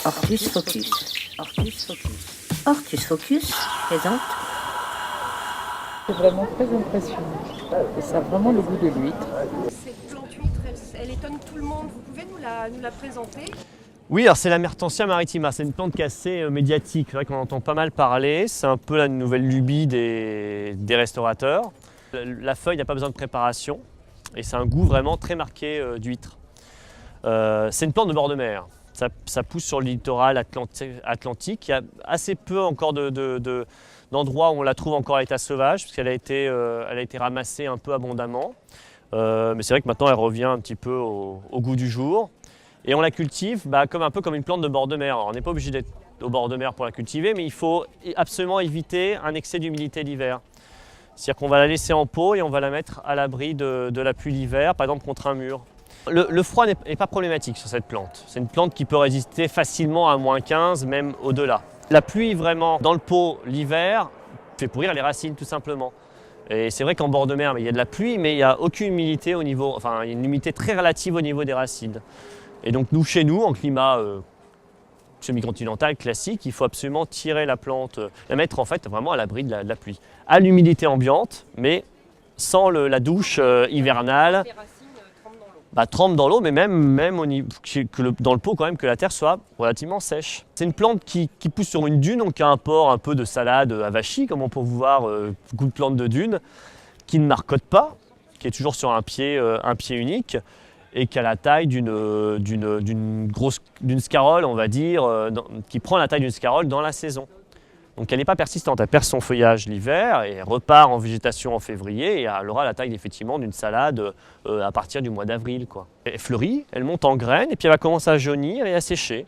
Hortus Focus. Hortus Focus. Hortus Focus présente. C'est vraiment très impressionnant. Et ça a vraiment le goût de l'huître. Cette plante huître, elle étonne tout le monde. Vous pouvez nous la présenter? Oui, alors c'est la Mertensia maritima, c'est une plante qui est assez médiatique, c'est vrai qu'on entend pas mal parler, c'est un peu la nouvelle lubie des restaurateurs. La feuille n'a pas besoin de préparation et c'est un goût vraiment très marqué d'huître. C'est une plante de bord de mer, ça pousse sur le littoral atlantique, il y a assez peu encore d'endroits où on la trouve encore à l'état sauvage, puisqu'elle a été ramassée un peu abondamment. Mais c'est vrai que maintenant elle revient un petit peu au goût du jour. Et on la cultive un peu comme une plante de bord de mer. Alors, on n'est pas obligé d'être au bord de mer pour la cultiver, mais il faut absolument éviter un excès d'humidité l'hiver. C'est-à-dire qu'on va la laisser en pot et on va la mettre à l'abri de la pluie l'hiver, par exemple contre un mur. Le froid n'est pas problématique sur cette plante. C'est une plante qui peut résister facilement à -15, même au-delà. La pluie vraiment dans le pot l'hiver fait pourrir les racines tout simplement. Et c'est vrai qu'en bord de mer, il y a de la pluie, mais il n'y a aucune humidité il y a une humidité très relative au niveau des racines. Et donc nous, chez nous, en climat semi-continental classique, il faut absolument tirer la plante, la mettre en fait vraiment à l'abri de la pluie. À l'humidité ambiante, mais sans la douche hivernale. Les racines trempent dans l'eau. Trempe dans l'eau, mais même dans le pot quand même, que la terre soit relativement sèche. C'est une plante qui pousse sur une dune, donc qui a un port un peu de salade avachie, comme on peut voir beaucoup de plantes de dune, qui ne marcotte pas, qui est toujours sur un pied unique, et qui a la taille d'une scarole, on va dire, qui prend la taille d'une scarole dans la saison. Donc elle n'est pas persistante, elle perd son feuillage l'hiver et repart en végétation en février et elle aura la taille effectivement d'une salade à partir du mois d'avril. Elle fleurit, elle monte en graines et puis elle va commencer à jaunir et à sécher.